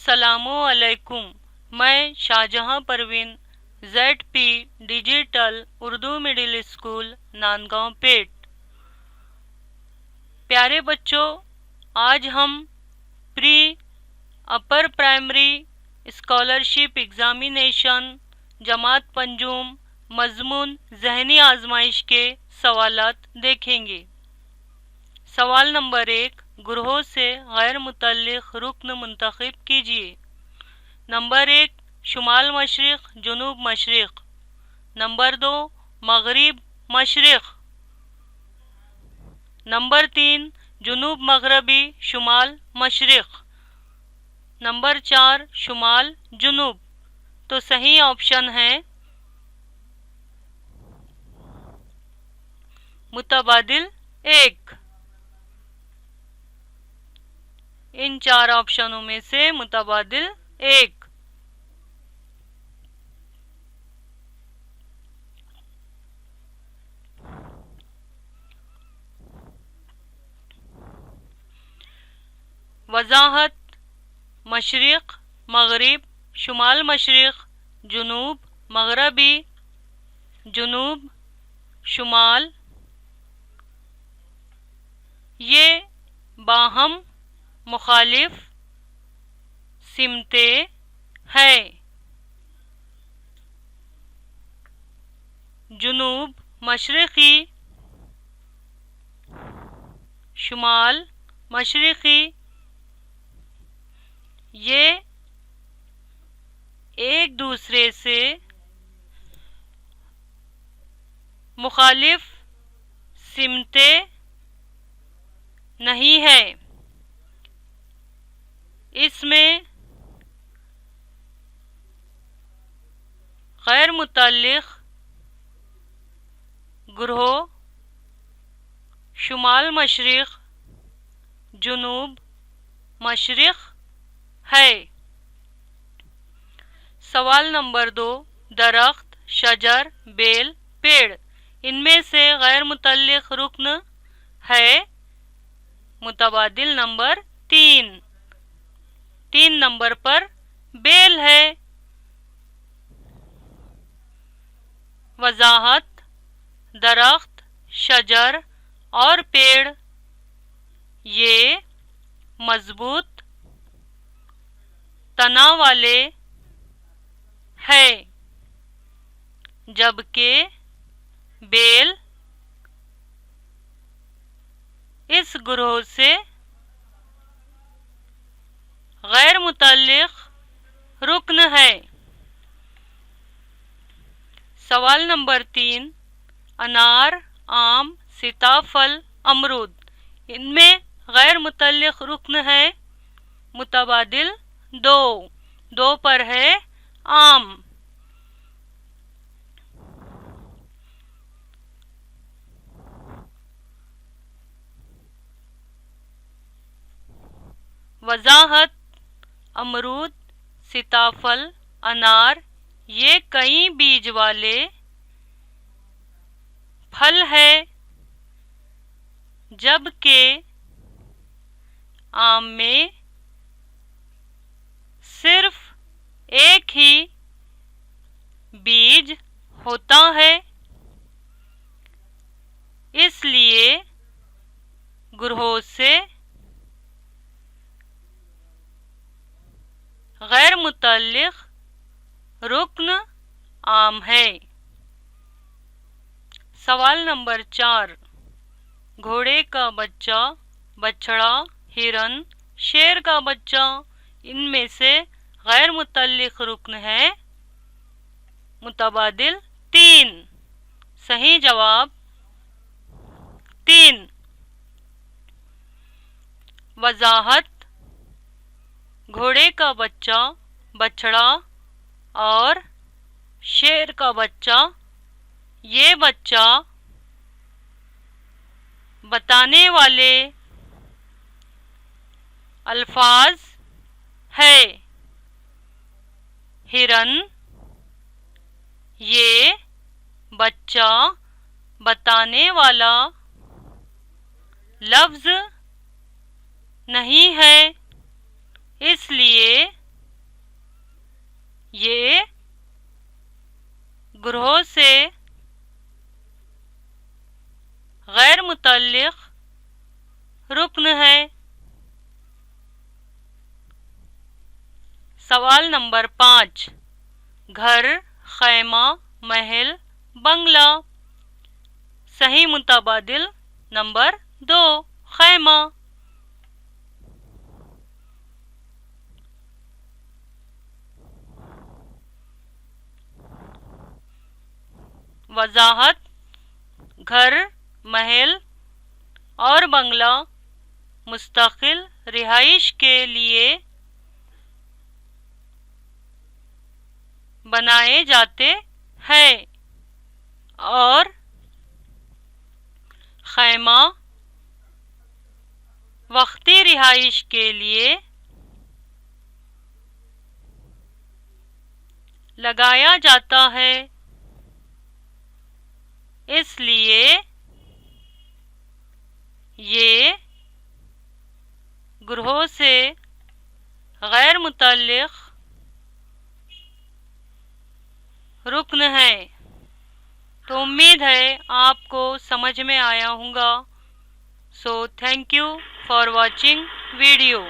السلام علیکم، میں Shahjahan Parveen ZP digital Urdu middle school Nandgaon Peth. پیارے بچوں، آج ہم pre upper primary scholarship examination جماعت پنجم مضمون ذہنی آزمائش کے سوالات دیکھیں گے۔ سوال نمبر 1، گروہ سے غیر متعلق رکن منتخب کیجیے۔ نمبر 1، شمال مشرق جنوب مشرق۔ نمبر 2، مغرب مشرق۔ نمبر 3، جنوب مغربی شمال مشرق۔ نمبر 4، شمال جنوب۔ تو صحیح آپشن ہے متبادل 1۔ ان 4 آپشنوں میں سے متبادل 1۔ وضاحت: مشرق، مغرب، شمال مشرق، جنوب مغربی، جنوب شمال، یہ باہم مخالف سمتیں ہیں۔ جنوب مشرقی، شمال مشرقی، یہ ایک دوسرے سے مخالف سمتیں نہیں ہیں۔ اس میں غیر متعلق گروہ شمال مشرق جنوب مشرق ہے۔ سوال نمبر 2، درخت، شجر، بیل، پیڑ، ان میں سے غیر متعلق رکن ہے متبادل نمبر 3۔ 3 نمبر پر بیل ہے۔ وضاحت: درخت، شجر اور پیڑ یہ مضبوط تناؤ والے ہیں، جبکہ بیل اس گروہ سے غیر متعلق رکن ہے۔ سوال نمبر 3، انار، آم، سیتافل، امرود، ان میں غیر متعلق رکن ہے متبادل 2۔ 2 پر ہے آم۔ وضاحت: امرود، سیتافل، انار یہ کئی بیج والے پھل ہے، جبکہ آم میں صرف ایک ہی بیج ہوتا ہے۔ اس لیے گروہ سے غیر متعلق رکن آم ہے۔ سوال نمبر 4، گھوڑے کا بچہ، بچھڑا، ہرن، شیر کا بچہ، ان میں سے غیر متعلق رکن ہے متبادل 3۔ صحیح جواب 3۔ وضاحت: گھوڑے کا بچہ، بچھڑا اور شیر کا بچہ یہ بچہ بتانے والے الفاظ ہے۔ ہرن یہ بچہ بتانے والا لفظ نہیں ہے، اس لیے متعلق رکن ہے۔ سوال نمبر 5، گھر، خیمہ، محل، بنگلہ۔ صحیح متبادل نمبر 2، خیمہ۔ وضاحت: گھر، محل اور بنگلہ مستقل رہائش کے لیے بنائے جاتے ہیں اور خیمہ وقتی رہائش کے لیے لگایا جاتا ہے۔ اس لیے یہ گروہ سے غیر متعلق رکن ہے۔ تو امید ہے آپ کو سمجھ میں آیا ہوگا۔ So thank you for watching video.